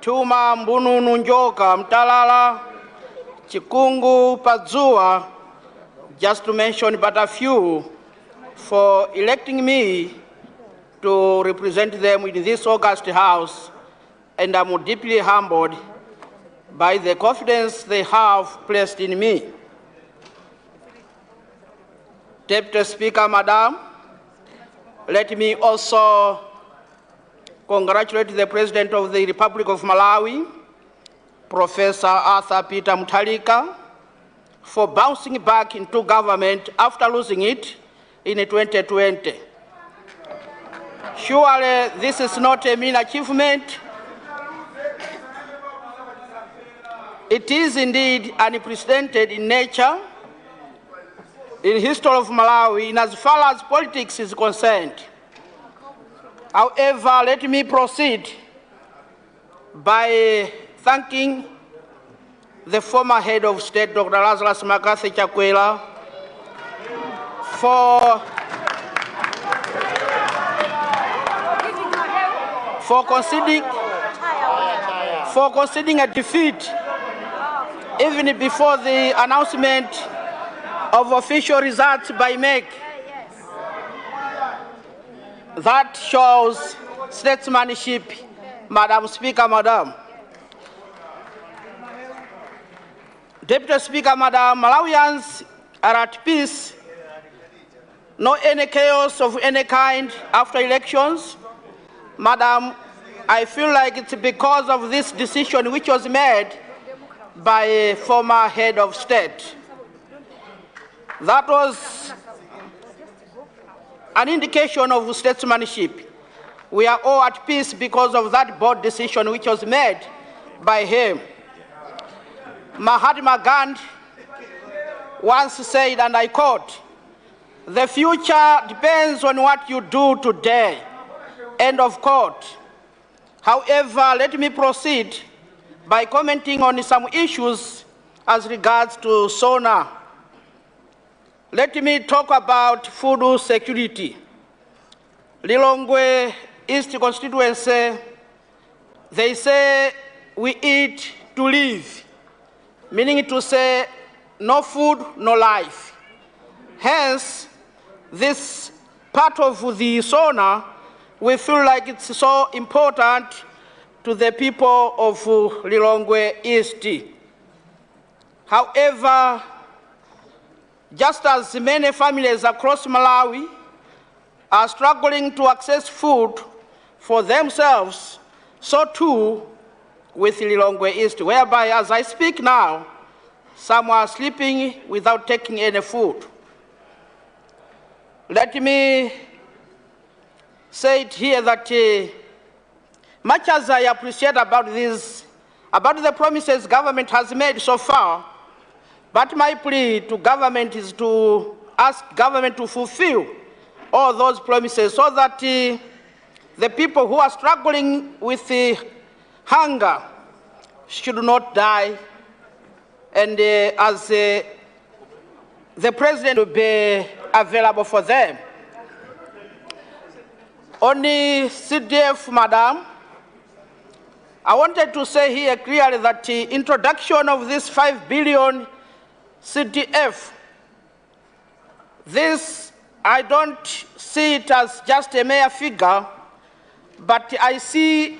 Tuma Mbununu Njoka Mtalala, Chikungu Padzua, just to mention but a few, for electing me to represent them in this August House, and I'm deeply humbled by the confidence they have placed in me. Deputy Speaker, Madam, let me also congratulate the President of the Republic of Malawi, Professor Arthur Peter Mutharika, for bouncing back into government after losing it in 2020. Surely this is not a mean achievement. It is indeed unprecedented in nature in the history of Malawi in as far as politics is concerned. However, let me proceed by thanking the former head of state, Dr. Lazarus Makathi Chakwera, for conceding a defeat even before the announcement of official results by MEC. That shows statesmanship, Madam Speaker, Madam. Deputy Speaker, Madam, Malawians are at peace. No any chaos of any kind after elections. Madam, I feel like it's because of this decision which was made by a former head of state. That was an indication of statesmanship. We are all at peace because of that bold decision which was made by him. Mahatma Gandhi once said, and I quote, "The future depends on what you do today." End of quote. However, let me proceed by commenting on some issues as regards to SONA. Let me talk about food security. Lilongwe East constituency, they say we eat to live, meaning to say no food, no life. Hence, this part of the SONA, we feel like it's so important to the people of Lilongwe East. However, just as many families across Malawi are struggling to access food for themselves, so too with Lilongwe East, whereby as I speak now, some are sleeping without taking any food. Let me say it here that much as I appreciate about the promises government has made so far, but my plea to government is to ask government to fulfill all those promises so that the people who are struggling with hunger should not die, and as the president will be available for them. On the CDF, Madam, I wanted to say here clearly that the introduction of this 5 billion CDF, this, I don't see it as just a mere figure, but I see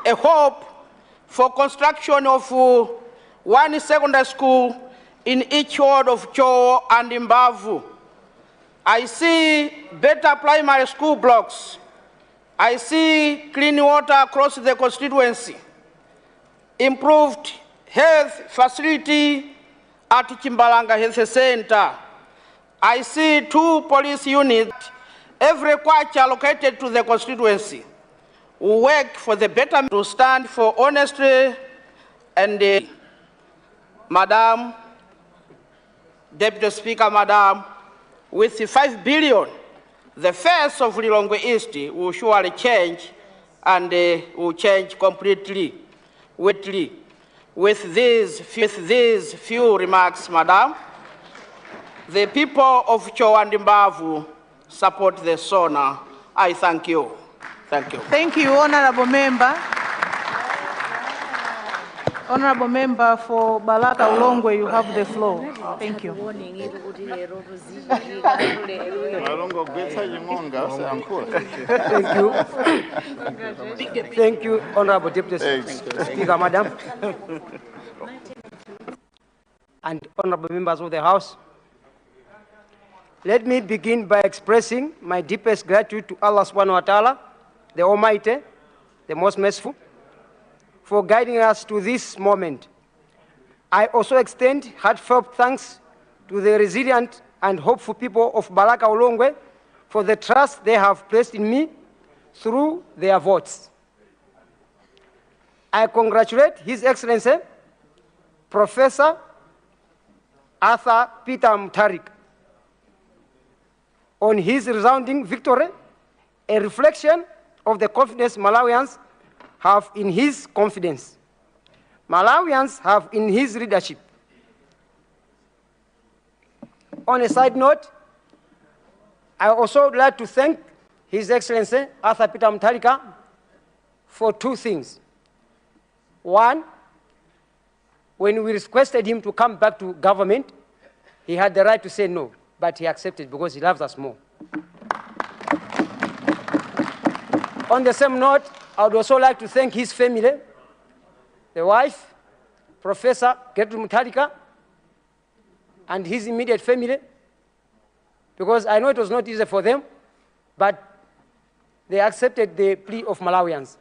a hope for construction of one secondary school in each ward of Cho and Mbavu. I see better primary school blocks. I see clean water across the constituency, improved health facility at Chimbalanga Health Center. I see 2 police units, every kwacha allocated to the constituency, who work for the betterment, to stand for honesty and Madam, Deputy Speaker, Madam, with the 5 billion, the face of Lilongwe East will surely change, and will change completely. With these few remarks, Madam, the people of Cho and Mbavu support the SONA. I thank you. Thank you. Thank you, Honorable Member. Honorable member for Balaka Ulongwe, you have the floor. Thank you. Thank you. Thank you, Honorable Deputy Speaker, Madam, and honorable members of the House. Let me begin by expressing my deepest gratitude to Allah subhanahu wa ta'ala, the Almighty, the most merciful, for guiding us to this moment. I also extend heartfelt thanks to the resilient and hopeful people of Balaka Ulongwe for the trust they have placed in me through their votes. I congratulate His Excellency, Professor Arthur Peter Mutharika, on his resounding victory, a reflection of the confidence Malawians have in his confidence. Malawians have in his leadership. On a side note, I also would like to thank His Excellency Arthur Peter Mutharika for two things. One, when we requested him to come back to government, he had the right to say no, but he accepted because he loves us more. On the same note, I would also like to thank his family, the wife, Professor Gertrude Mutharika, and his immediate family, because I know it was not easy for them, but they accepted the plea of Malawians.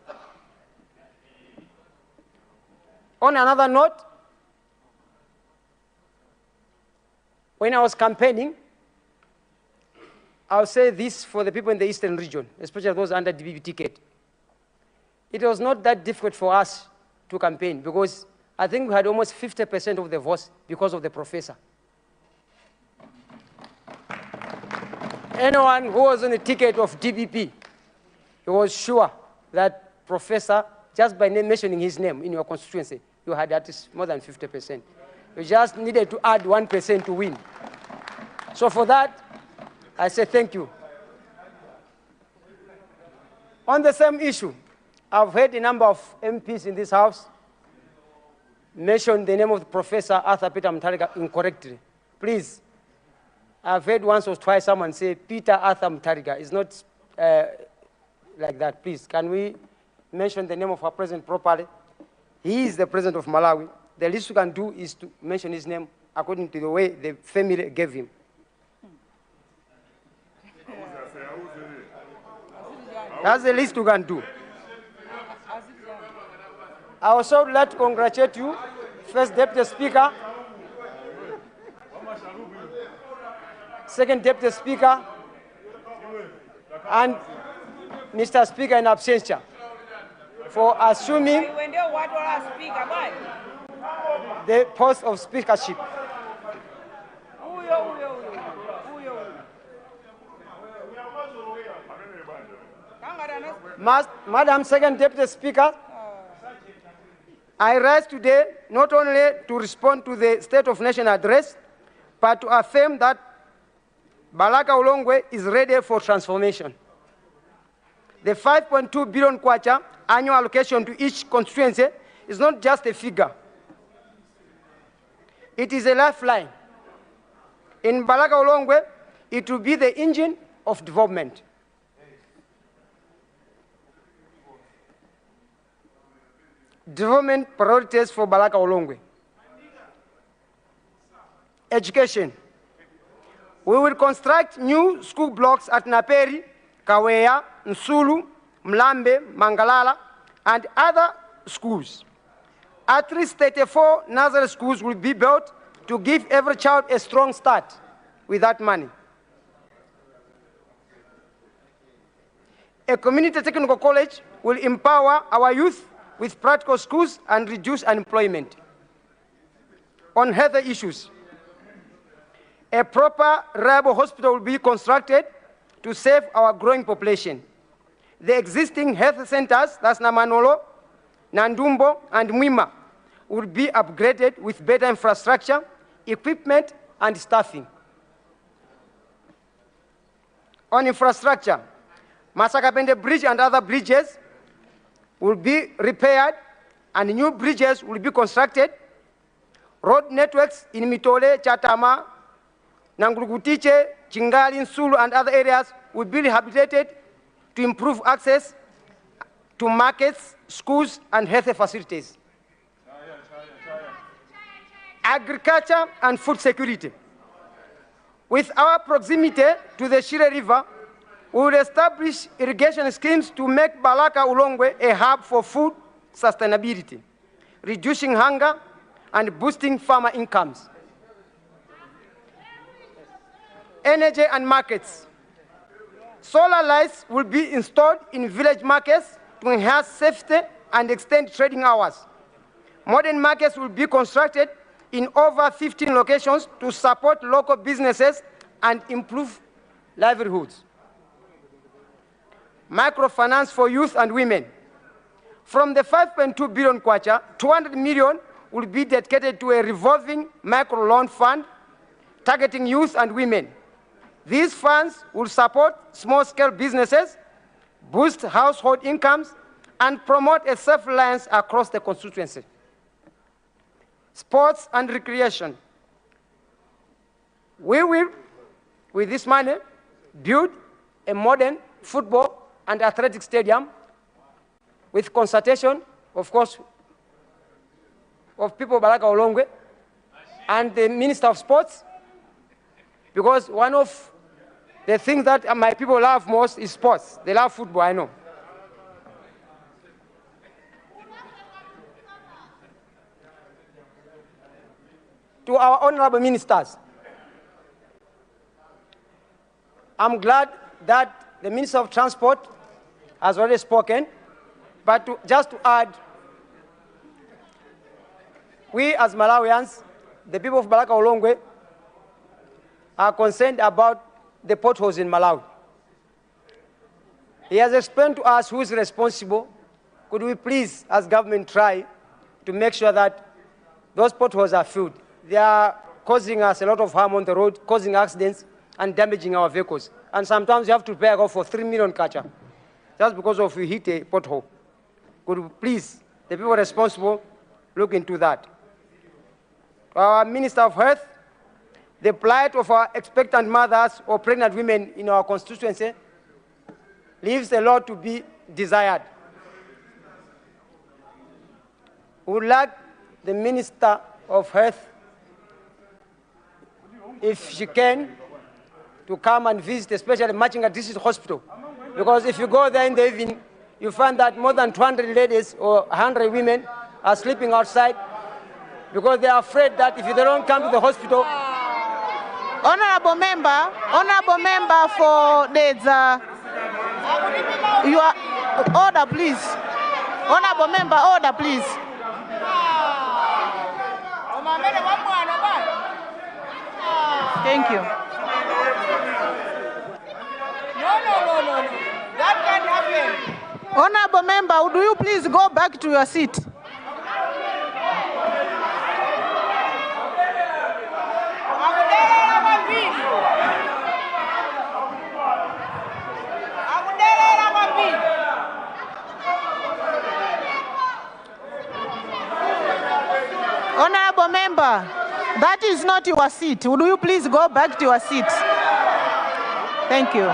On another note, when I was campaigning, I'll say this for the people in the Eastern region, especially those under DBB ticket. It was not that difficult for us to campaign because I think we had almost 50% of the votes because of the professor. Anyone who was on the ticket of DBP, he was sure that professor, just by mentioning his name in your constituency, you had at least more than 50%. You just needed to add 1% to win. So for that, I say thank you. On the same issue, I've heard a number of MPs in this House mention the name of Professor Arthur Peter Mutharika incorrectly. Please, I've heard once or twice someone say Peter Arthur Mutharika. It's not like that. Please, can we mention the name of our president properly? He is the president of Malawi. The least you can do is to mention his name according to the way the family gave him. That's the least you can do. I also would like to congratulate you, First Deputy Speaker, Second Deputy Speaker, and Mr. Speaker in absentia for assuming the post of speakership. Madam Second Deputy Speaker, I rise today not only to respond to the State of Nation address, but to affirm that Balaka Ulongwe is ready for transformation. The 5.2 billion kwacha annual allocation to each constituency is not just a figure. It is a lifeline. In Balaka Ulongwe, it will be the engine of development. Development priorities for Balaka Ulongwe. Education. We will construct new school blocks at Naperi, Kaweya, Nsulu, Mlambe, Mangalala, and other schools. At least 34 nursery schools will be built to give every child a strong start with that money. A community technical college will empower our youth with practical schools and reduce unemployment. On health issues, a proper, reliable hospital will be constructed to save our growing population. The existing health centers, that's Namanolo, Nandumbo, and Mwima, will be upgraded with better infrastructure, equipment, and staffing. On infrastructure, Masakapende Bridge and other bridges will be repaired and new bridges will be constructed. Road networks in Mitole, Chatama, Nangurugutiche, Chingali, Nsulu, and other areas will be rehabilitated to improve access to markets, schools, and health facilities. Agriculture and food security. With our proximity to the Shire River, we will establish irrigation schemes to make Balaka Ulongwe a hub for food sustainability, reducing hunger and boosting farmer incomes. Energy and markets. Solar lights will be installed in village markets to enhance safety and extend trading hours. Modern markets will be constructed in over 15 locations to support local businesses and improve livelihoods. Microfinance for youth and women. From the 5.2 billion kwacha, 200 million will be dedicated to a revolving micro-loan fund targeting youth and women. These funds will support small-scale businesses, boost household incomes, and promote a self-reliance across the constituency. Sports and recreation. We will, with this money, build a modern football and athletic stadium with consultation, of course, of people of Balaka Olongwe and the Minister of Sports, because one of the things that my people love most is sports. They love football, I know. To our honorable ministers, I'm glad that the Minister of Transport has already spoken, but just to add, we as Malawians, the people of Balaka Olongwe, are concerned about the potholes in Malawi. He has explained to us who is responsible. Could we please, as government, try to make sure that those potholes are filled? They are causing us a lot of harm on the road, causing accidents and damaging our vehicles. And sometimes you have to pay for 3 million kwacha just because of you hit a pothole. Could we please, the people responsible, look into that? Our Minister of Health, the plight of our expectant mothers or pregnant women in our constituency leaves a lot to be desired. We would like the Minister of Health, if she can, to come and visit, especially Machinga District Hospital. Because if you go there in the evening, you find that more than 200 ladies or 100 women are sleeping outside because they are afraid that if they don't come to the hospital. Honorable member for the you are order, please. Honorable member, order, please. Thank you. No. That can't happen. Honorable member, do you please go back to your seat? Honorable member, that is not your seat. Would you please go back to your seat? Thank you.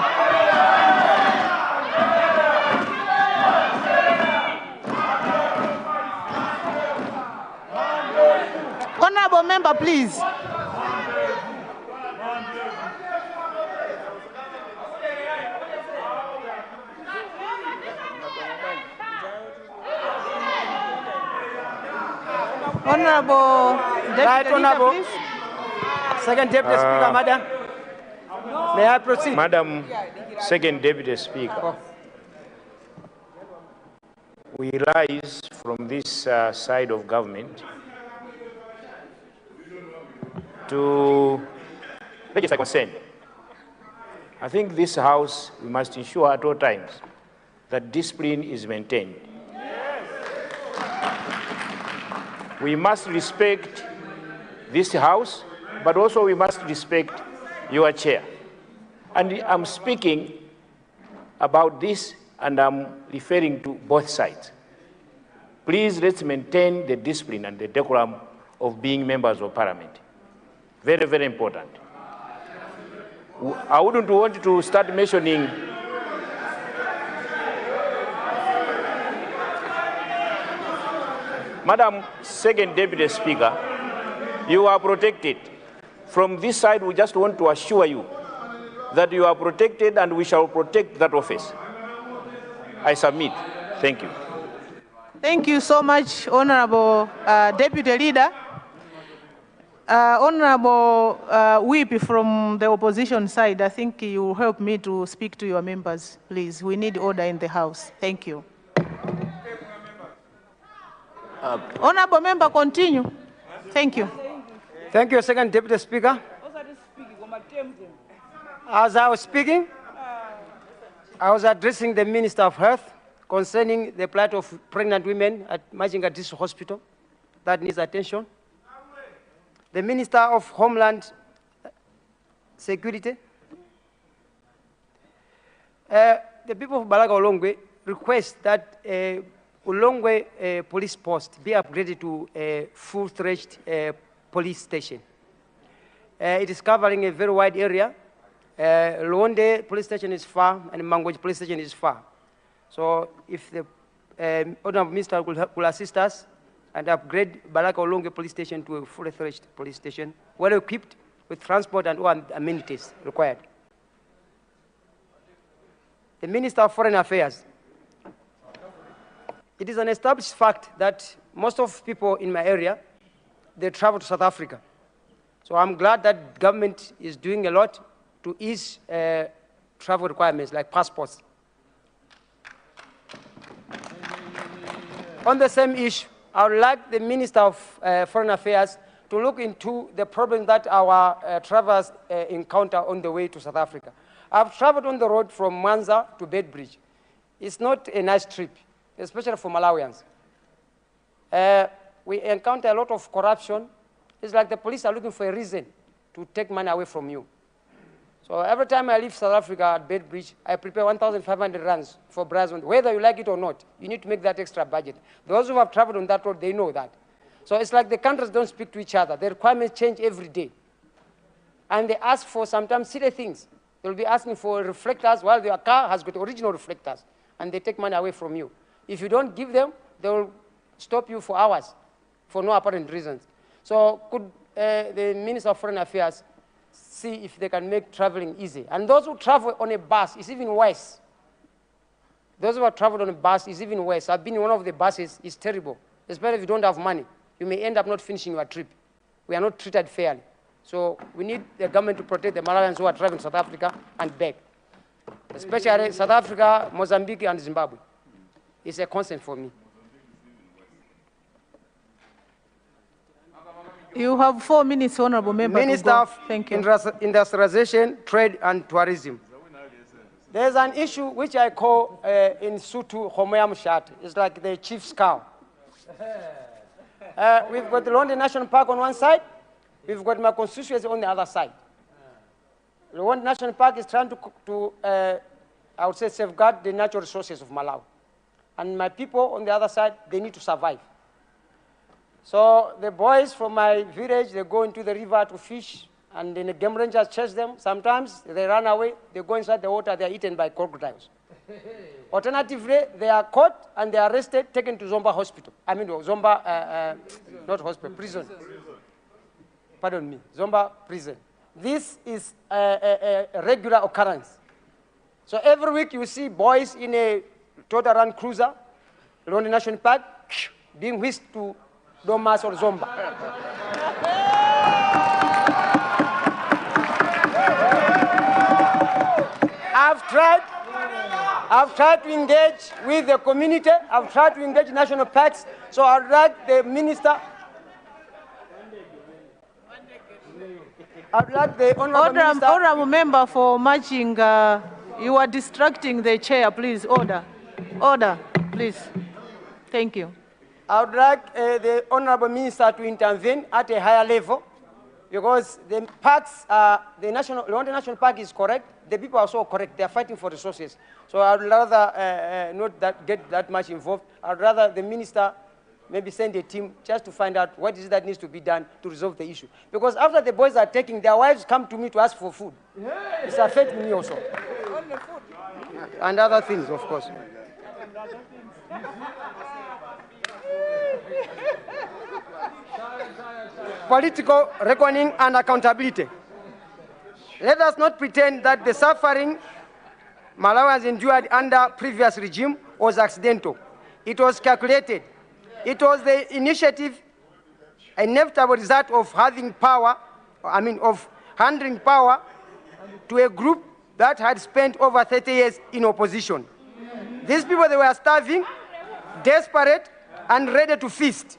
Honorable member, please. Honorable Deputy Leader, please. Second Deputy Speaker, Madam. May I proceed? Madam Second Deputy Speaker, we rise from this side of government to register consent. I think this House, we must ensure at all times that discipline is maintained. We must respect this House, but also we must respect your chair. And I'm speaking about this, and I'm referring to both sides. Please let's maintain the discipline and the decorum of being members of parliament. Very, very important. I wouldn't want to start mentioning Madam Second Deputy Speaker, you are protected. From this side, we just want to assure you that you are protected and we shall protect that office. I submit. Thank you. Thank you so much, Honorable Deputy Leader. Honorable Whip from the opposition side, I think you will help me to speak to your members, please. We need order in the House. Thank you. Honorable Member, continue. Thank you. Thank you, Second Deputy Speaker. As I was speaking, I was addressing the Minister of Health concerning the plight of pregnant women at Majinga District Hospital that needs attention. The Minister of Homeland Security. The people of Balaga Olongwe request that Olongwe police post be upgraded to a full-fledged police station. It is covering a very wide area. Luonde police station is far, and Mangwej police station is far. So if the Honorable Minister will assist us and upgrade Balaka Olongwe police station to a fully-fledged police station, well equipped with transport and all amenities required. The Minister of Foreign Affairs. It is an established fact that most of people in my area, they travel to South Africa. So I'm glad that government is doing a lot to ease travel requirements like passports. On the same issue, I would like the Minister of Foreign Affairs to look into the problem that our travelers encounter on the way to South Africa. I've traveled on the road from Mwanza to Bedbridge. It's not a nice trip, especially for Malawians. We encounter a lot of corruption. It's like the police are looking for a reason to take money away from you. So every time I leave South Africa at Bedbridge, I prepare 1,500 rands for Brazil. Whether you like it or not, you need to make that extra budget. Those who have traveled on that road, they know that. So it's like the countries don't speak to each other. The requirements change every day. And they ask for sometimes silly things. They'll be asking for reflectors while their car has got original reflectors, and they take money away from you. If you don't give them, they will stop you for hours for no apparent reasons. So could the Minister of Foreign Affairs see if they can make traveling easy? And those who travel on a bus is even worse. Those who have traveled on a bus is even worse. I've been in one of the buses. It's terrible, especially if you don't have money. You may end up not finishing your trip. We are not treated fairly. So we need the government to protect the Malawians who are traveling to South Africa and back, especially South Africa, Mozambique, and Zimbabwe. It's a concern for me. You have 4 minutes, Honorable Member. Minister of Thank you. Industrialization, Trade and Tourism. There's an issue which I call in Sutu Homoyam Shat. It's like the chief's cow. We've got the London National Park on one side. We've got my constituency on the other side. The London National Park is trying to I would say, safeguard the natural resources of Malawi. And my people on the other side, they need to survive. So the boys from my village, they go into the river to fish, and then the game rangers chase them. Sometimes they run away, they go inside the water, they are eaten by crocodiles. Alternatively, they are caught and they are arrested, taken to Zomba Hospital. I mean, Zomba, not hospital, prison. Pardon me, Zomba prison. This is a regular occurrence. So every week you see boys in a Toyota Land Cruiser, London National Park, being whisked to Domas or Zomba. I've tried to engage with the community. I've tried to engage national parks. So I'd like the minister. I'd like the Honorable Member for matching. You are distracting the chair. Please, order. Order, please. Thank you. I would like the Honorable Minister to intervene at a higher level, because the parks, the London National Park is correct. The people are also correct. They are fighting for resources. So I would rather not get that much involved. I would rather the Minister maybe send a team just to find out what is it that needs to be done to resolve the issue. Because after the boys are taking, their wives come to me to ask for food. It's affecting me also. And other things, of course. Political reckoning and accountability. Let us not pretend that the suffering Malawians endured under previous regime was accidental. It was calculated. It was the initiative, inevitable result of having power, of handing power to a group that had spent over 30 years in opposition. These people, they were starving, desperate, and ready to feast.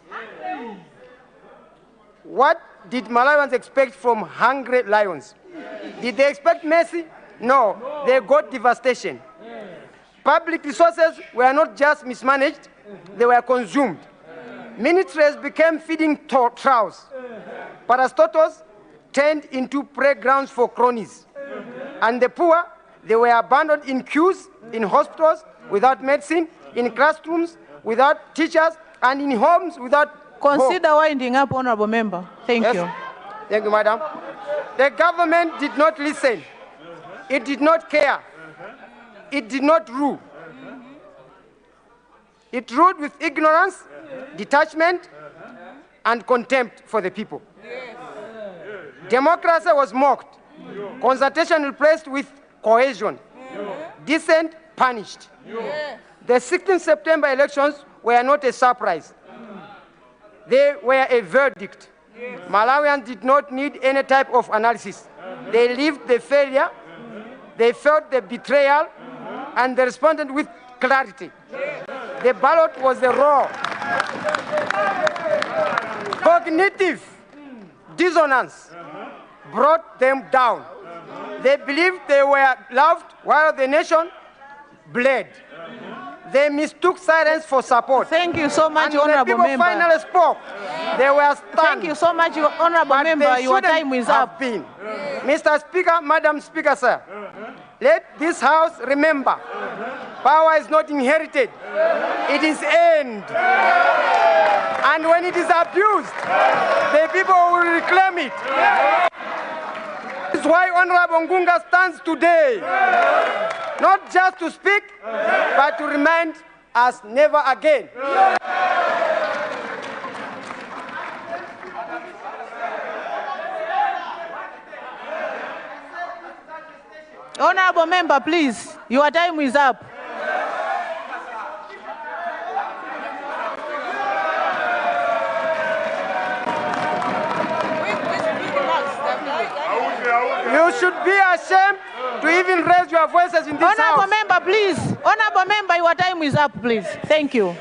What did Malawians expect from hungry lions? Did they expect mercy? No, they got devastation. Public resources were not just mismanaged, they were consumed. Ministries became feeding troughs. Parastotles turned into playgrounds for cronies. And the poor, they were abandoned in queues, in hospitals, without medicine, in classrooms, without teachers, and in homes without Consider winding up, Honorable Member. Thank you. Thank you, Madam. The government did not listen. It did not care. It did not rule. It ruled with ignorance, detachment, and contempt for the people. Democracy was mocked. Consultation replaced with coercion. Dissent punished. The 16th September elections were not a surprise. They were a verdict. Malawians did not need any type of analysis. They lived the failure, they felt the betrayal, and they responded with clarity. The ballot was the raw. Cognitive dissonance brought them down. They believed they were loved while the nation bled. They mistook silence for support. Thank you so much, and Honorable when the people Member. finally spoke, they were stunned. Thank you so much, Honorable Member. Your time is up. Mr. Speaker, Madam Speaker, sir, let this House remember, power is not inherited, it is earned. And when it is abused, the people will reclaim it. This is why Honorable Ngunga stands today, not just to speak, but to remind us never again. Honorable Member, please, your time is up. You should be ashamed to even raise your voices in this Honorable House. Member, please. Honorable Member, your time is up, please. Thank you.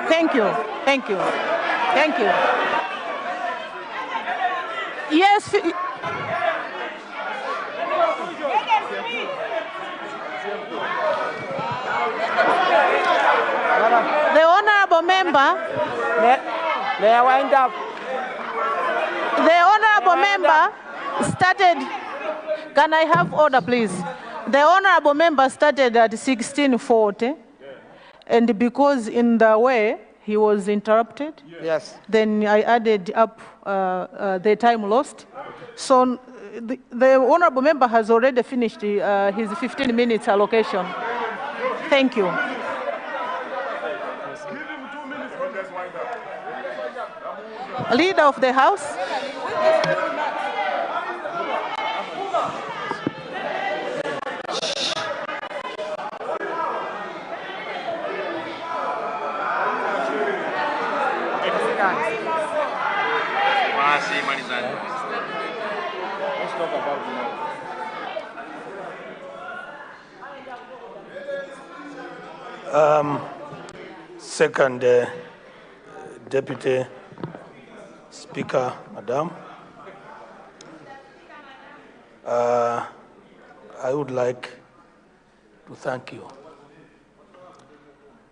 Thank you. Thank you. Thank you. Yes. The Honorable Member. May I wind up? The Honorable Member started. Can I have order, please? The Honorable Member started at 16:40, and because in the way he was interrupted, yes, then I added up the time lost. So the Honorable Member has already finished his 15 minutes allocation. Thank you. Leader of the House. Second Deputy Speaker, Madam, I would like to thank you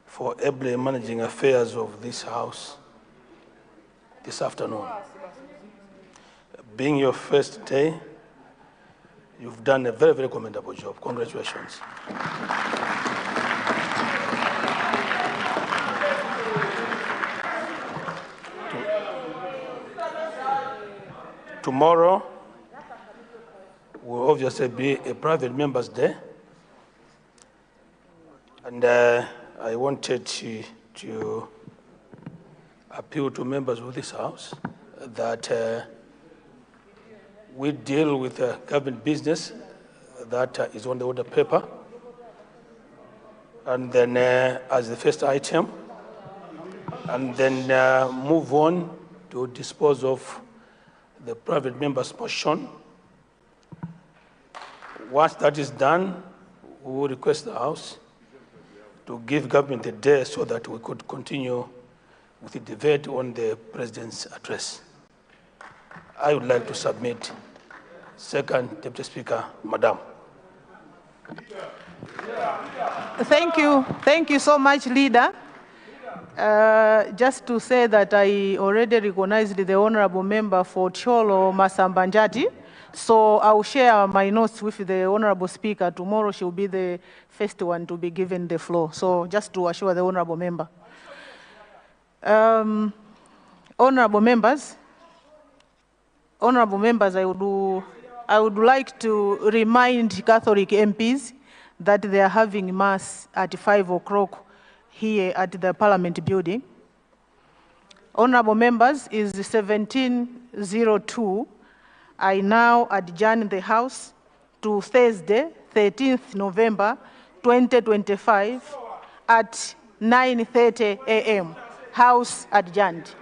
for ably managing affairs of this House this afternoon. Being your first day, you've done a very, very commendable job. Congratulations. tomorrow will obviously be a private members' day. And I wanted to appeal to members of this House that we deal with government business that is on the order paper. And then as the first item, and then move on to dispose of the private members' motion. Once that is done, we will request the House to give government a day so that we could continue with the debate on the President's address. I would like to submit. Second, Deputy Speaker, Madam. Thank you so much, Leader. Just to say that I already recognized the Honorable Member for Cholo Masambanjati, so I will share my notes with the Honorable Speaker. Tomorrow she will be the first one to be given the floor, so just to assure the Honorable Member. Honorable members, I would like to remind Catholic MPs that they are having Mass at 5 o'clock here at the Parliament building. Honorable members, is 17:02. I now adjourn the House to Thursday, 13th November 2025 at 9:30 a.m. House adjourned.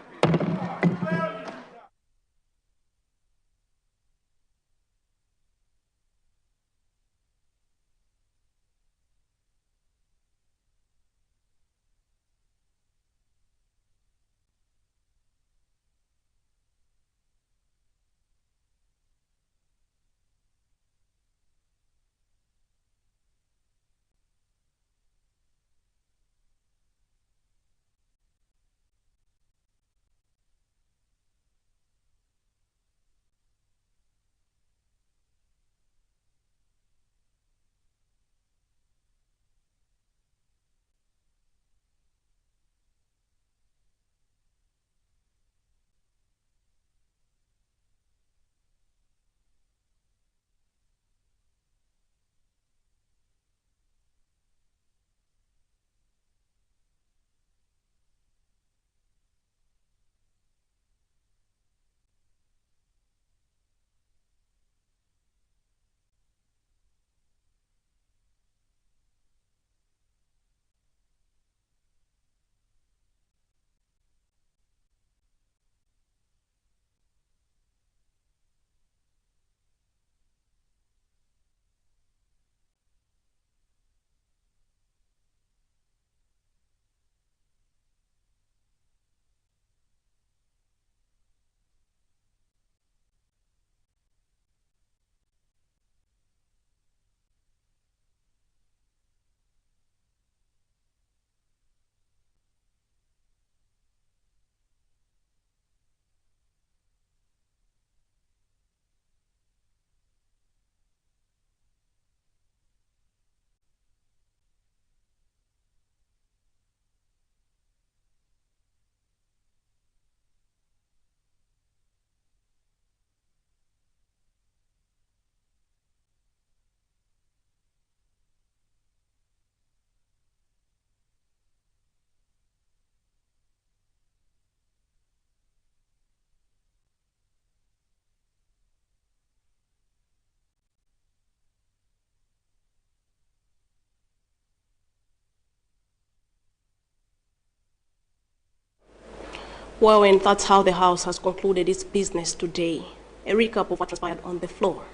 Well, and that's how the House has concluded its business today. A recap of what transpired on the floor.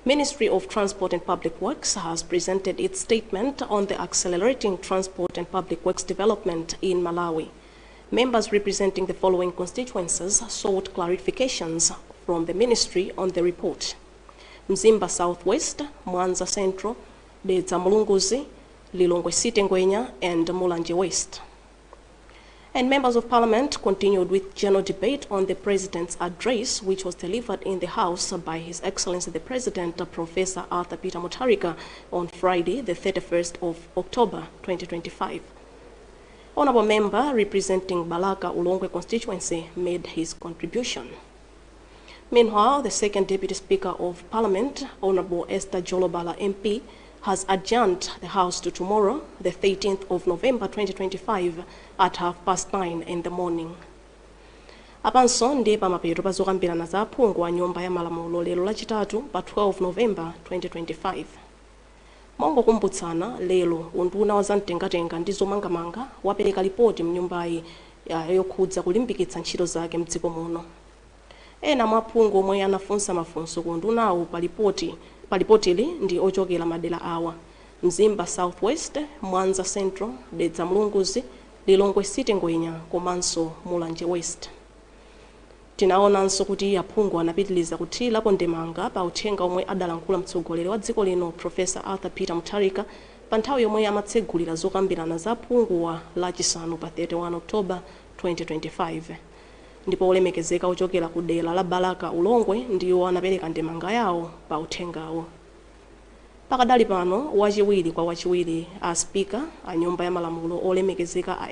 Ministry of Transport and Public Works has presented its statement on the accelerating transport and public works development in Malawi. Members representing the following constituencies sought clarifications from the ministry on the report: Mzimba Southwest, Mwanza Central, Dedza Mulunguzi, Lilongwe City Ngwenya, and Mulanje West. And members of Parliament continued with general debate on the President's address, which was delivered in the House by His Excellency the President, Professor Arthur Peter Mutharika, on Friday, the 31st of October 2025. Honorable member representing Balaka Ulongwe constituency made his contribution. Meanwhile, the second Deputy Speaker of Parliament, Honorable Esther Jolobala MP, has adjourned the House to tomorrow, the 13th of November 2025, at 9:30 in the morning. Apanso ndi pamapeto pazokambirana za aphungu a nyumba ya malamulo lero lachitatu pa 12 November 2025. Mongokumbutsana lero unduna wa zamtengatenga ndi zomangamanga wapereka ripoti mnyumbayi yokhudza kulimbikitsa ntchito zake mdziko muno. Ena mwa aphungu omwe anafunsa mafunso ku undunawo pa ripotili ndi ochokera madera awa: Mzimba Southwest, Mwanza Central, Dedza Mlunguzi, Lilongwe City Ngwenya komanso Mulanje West. Tinaonanso kuti aphungu anapitiliza kuthirapo ndemanga pa uthenga omwe adalankhula mtsogoleri wa dziko lino Professor Arthur Peter Mutharika pa nthawi yomwe amatsegulira zokambirana za aphunguwa lachisanu pa 31 October 2025. Ndipo olemekezeka ochokera ku dera la Balaka Ulongwe ndiwo anapereka ndemanga yawo pa uthengawo. Pakadali pano wachiwiri kwa wachiwiri a speaker a nyumba ya malamulo olemekezeka a